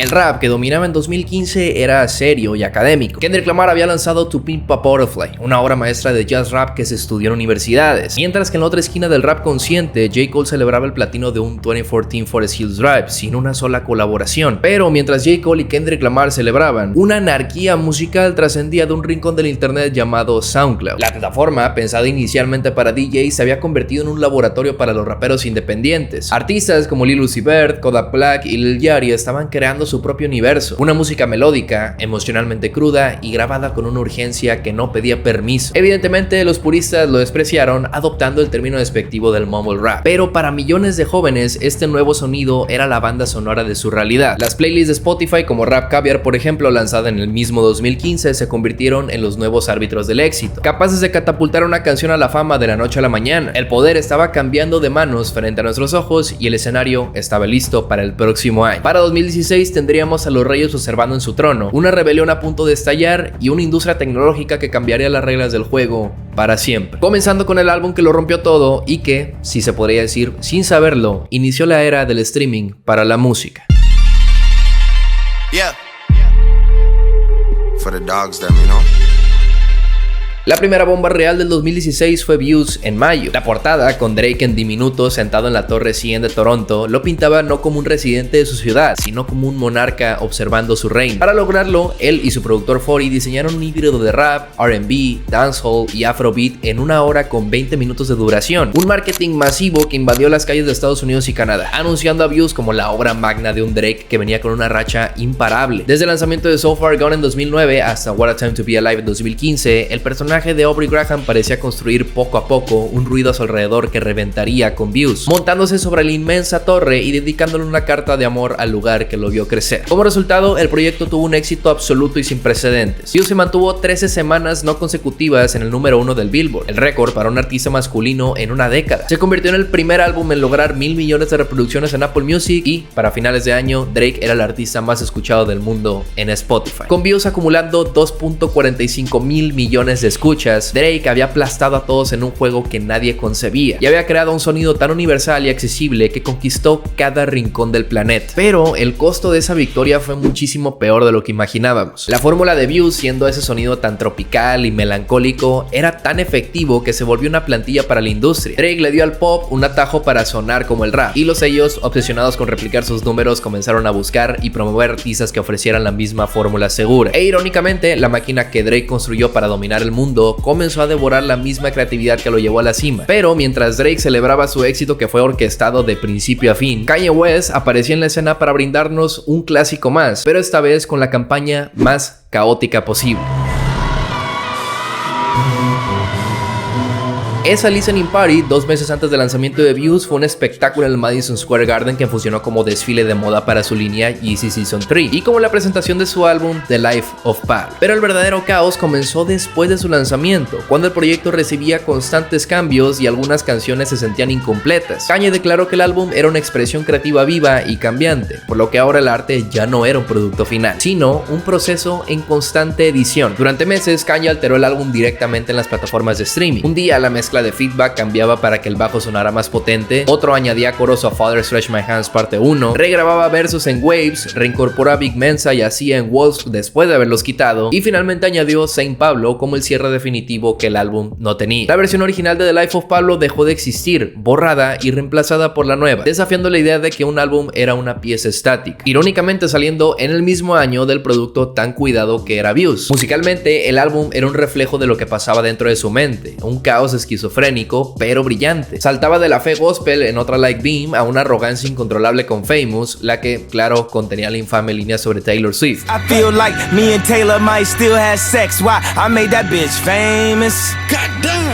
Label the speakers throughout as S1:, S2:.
S1: El rap que dominaba en 2015 era serio y académico. Kendrick Lamar había lanzado To Pimp a Butterfly, una obra maestra de jazz rap que se estudió en universidades, mientras que en la otra esquina del rap consciente, J. Cole celebraba el platino de un 2014 Forest Hills Drive sin una sola colaboración. Pero mientras J. Cole y Kendrick Lamar celebraban, una anarquía musical trascendía de un rincón del internet llamado SoundCloud. La plataforma, pensada inicialmente para DJs, se había convertido en un laboratorio para los raperos independientes. Artistas como Lil Uzi Vert, Kodak Black y Lil Yachty estaban creando su propio universo, una música melódica, emocionalmente cruda y grabada con una urgencia que no pedía permiso. Evidentemente los puristas lo despreciaron adoptando el término despectivo del mumble rap, pero para millones de jóvenes este nuevo sonido era la banda sonora de su realidad. Las playlists de Spotify como Rap Caviar, por ejemplo, lanzada en el mismo 2015, se convirtieron en los nuevos árbitros del éxito, capaces de catapultar una canción a la fama de la noche a la mañana. El poder estaba cambiando de manos frente a nuestros ojos y el escenario estaba listo para el próximo año. Para 2016 tendríamos a los reyes observando en su trono, una rebelión a punto de estallar y una industria tecnológica que cambiaría las reglas del juego para siempre. Comenzando con el álbum que lo rompió todo y que, si se podría decir sin saberlo, inició la era del streaming para la música.
S2: Yeah. For the dogs them, you know.
S1: La primera bomba real del 2016 fue Views en mayo. La portada, con Drake en diminuto sentado en la Torre 100 de Toronto, lo pintaba no como un residente de su ciudad, sino como un monarca observando su reino. Para lograrlo, él y su productor 40 diseñaron un híbrido de rap, R&B, dancehall y afrobeat en una hora con 20 minutos de duración. Un marketing masivo que invadió las calles de Estados Unidos y Canadá, anunciando a Views como la obra magna de un Drake que venía con una racha imparable. Desde el lanzamiento de So Far Gone en 2009 hasta What a Time to Be Alive en 2015, el personaje de Aubrey Graham parecía construir poco a poco un ruido a su alrededor que reventaría con Views, montándose sobre la inmensa torre y dedicándole una carta de amor al lugar que lo vio crecer. Como resultado, el proyecto tuvo un éxito absoluto y sin precedentes. Views se mantuvo 13 semanas no consecutivas en el número 1 del Billboard, el récord para un artista masculino en una década. Se convirtió en el primer álbum en lograr 1,000 millones de reproducciones en Apple Music y, para finales de año, Drake era el artista más escuchado del mundo en Spotify. Con Views acumulando 2.45 mil millones de escuchas, Drake había aplastado a todos en un juego que nadie concebía y había creado un sonido tan universal y accesible que conquistó cada rincón del planeta. Pero el costo de esa victoria fue muchísimo peor de lo que imaginábamos. La fórmula de Views, siendo ese sonido tan tropical y melancólico, era tan efectivo que se volvió una plantilla para la industria. Drake le dio al pop un atajo para sonar como el rap, y los sellos, obsesionados con replicar sus números, comenzaron a buscar y promover artistas que ofrecieran la misma fórmula segura. E irónicamente, la máquina que Drake construyó para dominar el mundo comenzó a devorar la misma creatividad que lo llevó a la cima. Pero mientras Drake celebraba su éxito que fue orquestado de principio a fin, Kanye West apareció en la escena para brindarnos un clásico más, pero esta vez con la campaña más caótica posible. Esa listening party, 2 meses antes del lanzamiento de Views, fue un espectáculo en el Madison Square Garden que funcionó como desfile de moda para su línea Yeezy Season 3 y como la presentación de su álbum The Life of Pablo. Pero el verdadero caos comenzó después de su lanzamiento, cuando el proyecto recibía constantes cambios y algunas canciones se sentían incompletas. Kanye declaró que el álbum era una expresión creativa viva y cambiante, por lo que ahora el arte ya no era un producto final, sino un proceso en constante edición. Durante meses, Kanye alteró el álbum directamente en las plataformas de streaming. Un día la mezcla de feedback cambiaba para que el bajo sonara más potente, otro añadía coros a Father Stretch My Hands parte 1, regrababa versos en Waves, reincorporó a Big Mensa y hacía en Wolves después de haberlos quitado, y finalmente añadió Saint Pablo como el cierre definitivo que el álbum no tenía. La versión original de The Life of Pablo dejó de existir, borrada y reemplazada por la nueva, desafiando la idea de que un álbum era una pieza estática, irónicamente saliendo en el mismo año del producto tan cuidado que era Views. Musicalmente, el álbum era un reflejo de lo que pasaba dentro de su mente, un caos esquizofrénico pero brillante. Saltaba de la fe gospel en otra Like Beam a una arrogancia incontrolable con Famous, la que, claro, contenía la infame línea sobre Taylor Swift.
S3: I feel like me and Taylor might still have sex. Why? I made that bitch famous.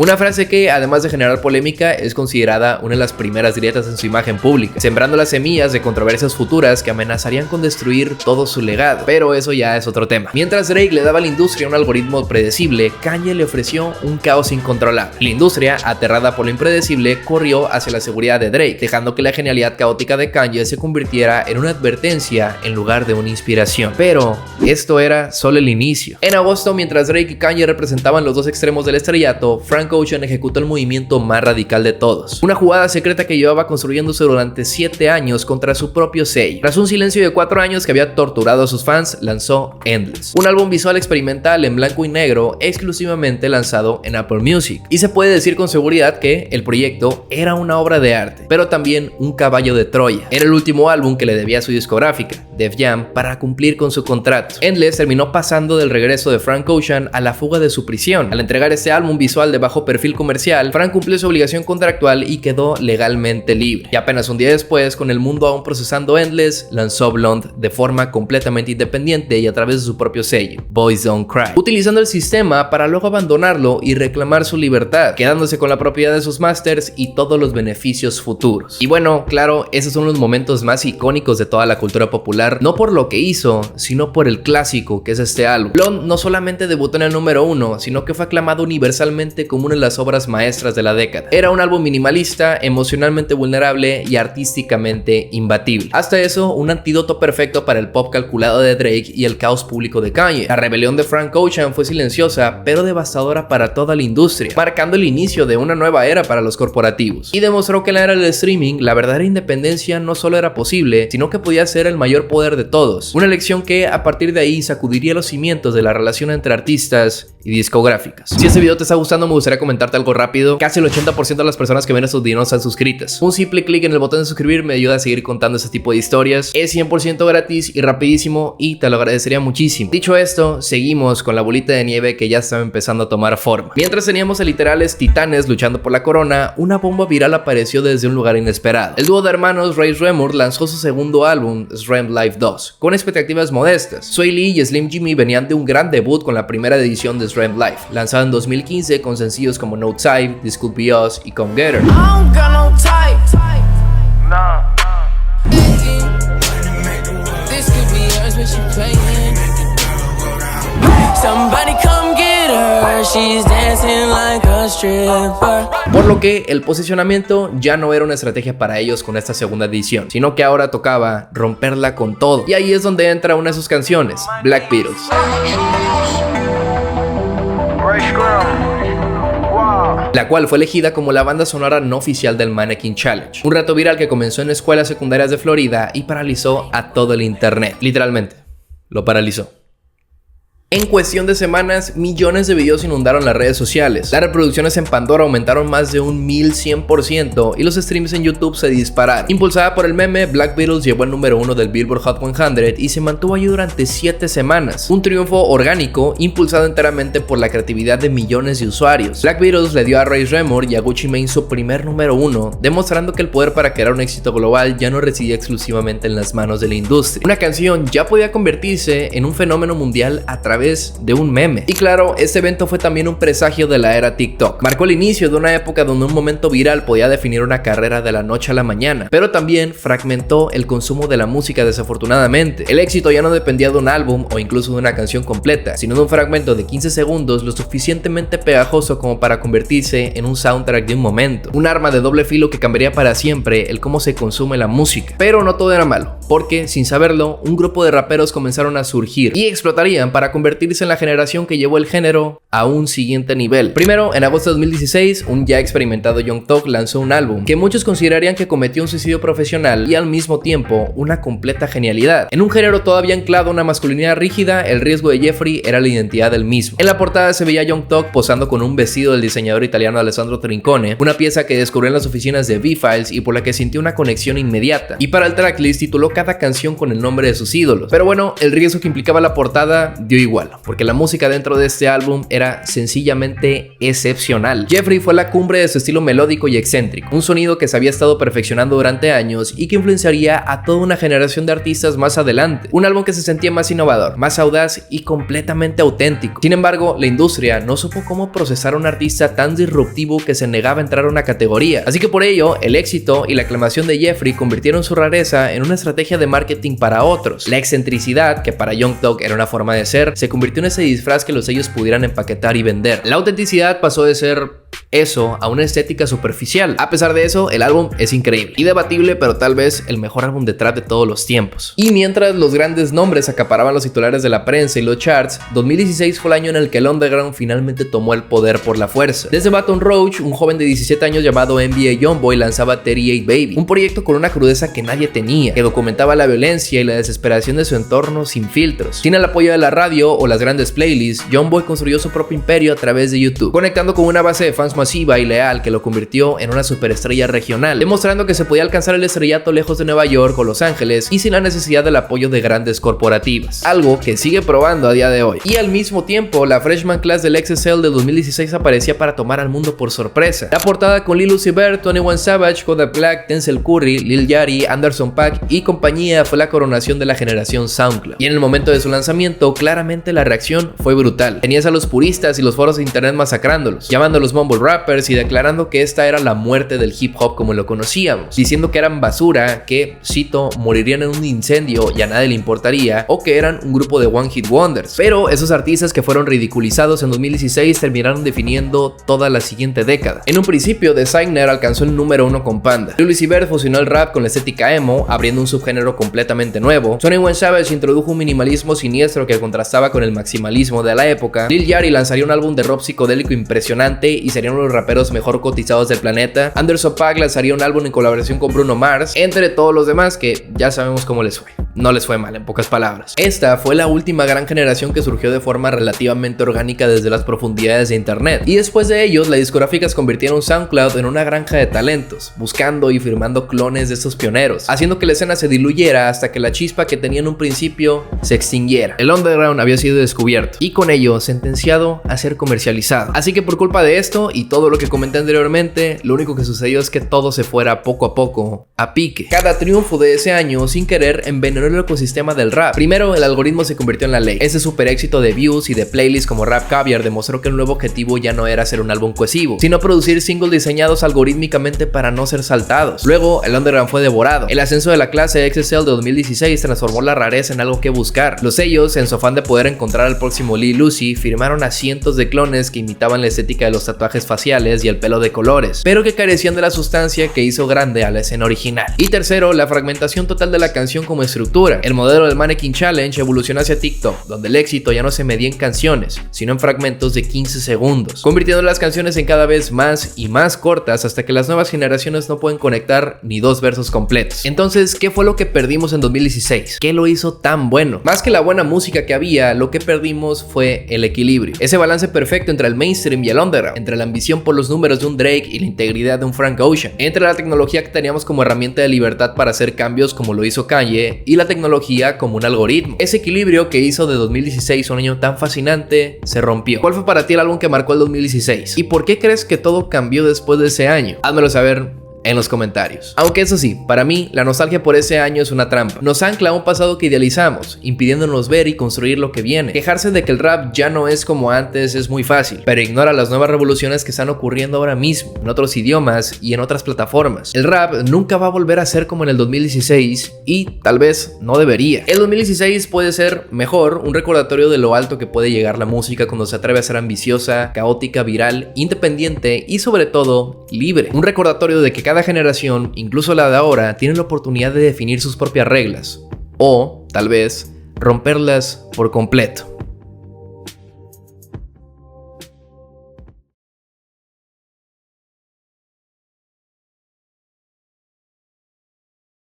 S1: Una frase que, además de generar polémica, es considerada una de las primeras grietas en su imagen pública, sembrando las semillas de controversias futuras que amenazarían con destruir todo su legado. Pero eso ya es otro tema. Mientras Drake le daba a la industria un algoritmo predecible, Kanye le ofreció un caos incontrolable. La industria, aterrada por lo impredecible, corrió hacia la seguridad de Drake, dejando que la genialidad caótica de Kanye se convirtiera en una advertencia en lugar de una inspiración. Pero esto era solo el inicio. En agosto, mientras Drake y Kanye representaban los dos extremos del estrellato, Frank Frank Ocean ejecutó el movimiento más radical de todos, una jugada secreta que llevaba construyéndose durante 7 años contra su propio sello. Tras un silencio de 4 años que había torturado a sus fans, lanzó Endless, un álbum visual experimental en blanco y negro exclusivamente lanzado en Apple Music, y se puede decir con seguridad que el proyecto era una obra de arte, pero también un caballo de Troya. Era el último álbum que le debía a su discográfica, Def Jam, para cumplir con su contrato. Endless terminó pasando del regreso de Frank Ocean a la fuga de su prisión. Al entregar este álbum visual de bajo perfil comercial, Frank cumplió su obligación contractual y quedó legalmente libre. Y apenas un día después, con el mundo aún procesando Endless, lanzó Blonde de forma completamente independiente y a través de su propio sello, Boys Don't Cry, utilizando el sistema para luego abandonarlo y reclamar su libertad, quedándose con la propiedad de sus masters y todos los beneficios futuros. Y bueno, claro, esos son los momentos más icónicos de toda la cultura popular, no por lo que hizo, sino por el clásico que es este álbum. Blonde no solamente debutó en el número 1, sino que fue aclamado universalmente como una de las obras maestras de la década. Era un álbum minimalista, emocionalmente vulnerable y artísticamente imbatible. Hasta eso, un antídoto perfecto para el pop calculado de Drake y el caos público de Kanye. La rebelión de Frank Ocean fue silenciosa, pero devastadora para toda la industria, marcando el inicio de una nueva era para los corporativos. Y demostró que en la era del streaming, la verdadera independencia no solo era posible, sino que podía ser el mayor poder de todos. Una lección que a partir de ahí sacudiría los cimientos de la relación entre artistas y discográficas. Si este video te está gustando, me gustaría comentarte algo rápido. Casi el 80% de las personas que ven estos videos están suscritas. Un simple clic en el botón de suscribir me ayuda a seguir contando este tipo de historias. Es 100% gratis y rapidísimo y te lo agradecería muchísimo. Dicho esto, seguimos con la bolita de nieve que ya estaba empezando a tomar forma. Mientras teníamos a literales titanes luchando por la corona, una bomba viral apareció desde un lugar inesperado. El dúo de hermanos Ray Shremmurd lanzó su segundo álbum, Shrem Live 2, con expectativas modestas. Sway Lee y Slim Jimmy venían de un gran debut con la primera edición de Shrem Live, lanzada en 2015 con sencillos como No Time, This Could Be Us y Come Get Her. Por lo que el posicionamiento ya no era una estrategia para ellos con esta segunda edición, sino que ahora tocaba romperla con todo. Y ahí es donde entra una de sus canciones, Black Beatles, la cual fue elegida como la banda sonora no oficial del Mannequin Challenge, un reto viral que comenzó en escuelas secundarias de Florida y paralizó a todo el internet. Literalmente, lo paralizó. En cuestión de semanas, millones de videos inundaron las redes sociales. Las reproducciones en Pandora aumentaron más de un 1100% y los streams en YouTube se dispararon. Impulsada por el meme, Black Beatles llegó al número 1 del Billboard Hot 100 y se mantuvo allí durante 7 semanas. Un triunfo orgánico impulsado enteramente por la creatividad de millones de usuarios. Black Beatles le dio a Ray Shremmurd y a Gucci Mane su primer número 1, demostrando que el poder para crear un éxito global ya no residía exclusivamente en las manos de la industria. Una canción ya podía convertirse en un fenómeno mundial a través de un meme. Y claro, este evento fue también un presagio de la era TikTok. Marcó el inicio de una época donde un momento viral podía definir una carrera de la noche a la mañana, pero también fragmentó el consumo de la música desafortunadamente. El éxito ya no dependía de un álbum o incluso de una canción completa, sino de un fragmento de 15 segundos lo suficientemente pegajoso como para convertirse en un soundtrack de un momento. Un arma de doble filo que cambiaría para siempre el cómo se consume la música. Pero no todo era malo, porque sin saberlo, un grupo de raperos comenzaron a surgir y explotarían para convertirse en la generación que llevó el género a un siguiente nivel. Primero, en agosto de 2016, un ya experimentado Young Thug lanzó un álbum que muchos considerarían que cometió un suicidio profesional y al mismo tiempo una completa genialidad. En un género todavía anclado a una masculinidad rígida, el riesgo de Jeffrey era la identidad del mismo. En la portada se veía a Young Thug posando con un vestido del diseñador italiano Alessandro Trincone, una pieza que descubrió en las oficinas de V-Files y por la que sintió una conexión inmediata. Y para el tracklist tituló cada canción con el nombre de sus ídolos. Pero bueno, el riesgo que implicaba la portada dio igual, porque la música dentro de este álbum era sencillamente excepcional. Jeffrey fue la cumbre de su estilo melódico y excéntrico, un sonido que se había estado perfeccionando durante años y que influenciaría a toda una generación de artistas más adelante. Un álbum que se sentía más innovador, más audaz y completamente auténtico. Sin embargo, la industria no supo cómo procesar a un artista tan disruptivo que se negaba a entrar a una categoría. Así que por ello, el éxito y la aclamación de Jeffrey convirtieron su rareza en una estrategia de marketing para otros. La excentricidad, que para Young Thug era una forma de ser, se convirtió en ese disfraz que los sellos pudieran empaquetar y vender. La autenticidad pasó de ser eso a una estética superficial. A pesar de eso, el álbum es increíble y debatible, pero tal vez el mejor álbum de trap de todos los tiempos. Y mientras los grandes nombres acaparaban los titulares de la prensa y los charts, 2016 fue el año en el que el underground finalmente tomó el poder por la fuerza. Desde Baton Rouge, un joven de 17 años llamado NBA Youngboy lanzaba 38 Baby, un proyecto con una crudeza que nadie tenía, que documentaba la violencia y la desesperación de su entorno sin filtros. Sin el apoyo de la radio o las grandes playlists, Youngboy construyó su propio imperio a través de YouTube, conectando con una base de fans masiva y leal que lo convirtió en una superestrella regional, demostrando que se podía alcanzar el estrellato lejos de Nueva York o Los Ángeles y sin la necesidad del apoyo de grandes corporativas, algo que sigue probando a día de hoy. Y al mismo tiempo, la Freshman Class del XXL de 2016 aparecía para tomar al mundo por sorpresa. La portada con Lil Uzi Vert, 21 Savage, Kodak Black, Denzel Curry, Lil Yachty, Anderson .Paak y compañía fue la coronación de la generación SoundCloud. Y en el momento de su lanzamiento, claramente la reacción fue brutal. Tenías a los puristas y los foros de internet masacrándolos, llamándolos mumble rappers y declarando que esta era la muerte del hip hop como lo conocíamos, diciendo que eran basura, que, cito, morirían en un incendio y a nadie le importaría, o que eran un grupo de one hit wonders. Pero esos artistas que fueron ridiculizados en 2016 terminaron definiendo toda la siguiente década. En un principio, Designer alcanzó el número 1 con Panda. Lil Uzi Vert fusionó el rap con la estética emo, abriendo un subgénero completamente nuevo. 21 Savage introdujo un minimalismo siniestro que contrastaba con el maximalismo de la época. Lil Yachty lanzaría un álbum de rock psicodélico impresionante y serían uno de los raperos mejor cotizados del planeta. Anderson .Paak lanzaría un álbum en colaboración con Bruno Mars, entre todos los demás que ya sabemos cómo les fue. No les fue mal, en pocas palabras. Esta fue la última gran generación que surgió de forma relativamente orgánica desde las profundidades de internet. Y después de ellos, las discográficas convirtieron SoundCloud en una granja de talentos, buscando y firmando clones de estos pioneros, haciendo que la escena se diluyera hasta que la chispa que tenía en un principio se extinguiera. El underground había sido descubierto y con ello sentenciado a ser comercializado. Así que por culpa de esto y todo lo que comenté anteriormente, lo único que sucedió es que todo se fuera poco a poco a pique. Cada triunfo de ese año, sin querer, envenenó el ecosistema del rap. Primero, el algoritmo se convirtió en la ley. Ese super éxito de views y de playlists como Rap Caviar demostró que el nuevo objetivo ya no era hacer un álbum cohesivo, sino producir singles diseñados algorítmicamente para no ser saltados. Luego, el underground fue devorado. El ascenso de la clase XXL de 2016 transformó la rareza en algo que buscar. Los sellos, en su afán de poder encontrar al próximo Lil Uzi, firmaron a cientos de clones que imitaban la estética de los tatuajes faciales y el pelo de colores, pero que carecían de la sustancia que hizo grande a la escena original. Y tercero, la fragmentación total de la canción como estructura. El modelo del Mannequin Challenge evolucionó hacia TikTok, donde el éxito ya no se medía en canciones, sino en fragmentos de 15 segundos, convirtiendo las canciones en cada vez más y más cortas hasta que las nuevas generaciones no pueden conectar ni dos versos completos. Entonces, ¿qué fue lo que perdimos en 2016? ¿Qué lo hizo tan bueno? Más que la buena música que había, lo que perdimos fue el equilibrio. Ese balance perfecto entre el mainstream y el underground, entre la ambición por los números de un Drake y la integridad de un Frank Ocean, entre la tecnología que teníamos como herramienta de libertad para hacer cambios como lo hizo Kanye y la tecnología como un algoritmo. Ese equilibrio que hizo de 2016 un año tan fascinante se rompió. ¿Cuál fue para ti el álbum que marcó el 2016? ¿Y por qué crees que todo cambió después de ese año? Házmelo saber en los comentarios. Aunque eso sí, para mí, la nostalgia por ese año es una trampa. Nos ancla a un pasado que idealizamos, impidiéndonos ver y construir lo que viene. Quejarse de que el rap ya no es como antes es muy fácil, pero ignora las nuevas revoluciones que están ocurriendo ahora mismo, en otros idiomas y en otras plataformas. El rap nunca va a volver a ser como en el 2016 y tal vez no debería. El 2016 puede ser mejor un recordatorio de lo alto que puede llegar la música cuando se atreve a ser ambiciosa, caótica, viral, independiente y sobre todo libre. Un recordatorio de que cada generación, incluso la de ahora, tiene la oportunidad de definir sus propias reglas o, tal vez, romperlas por completo.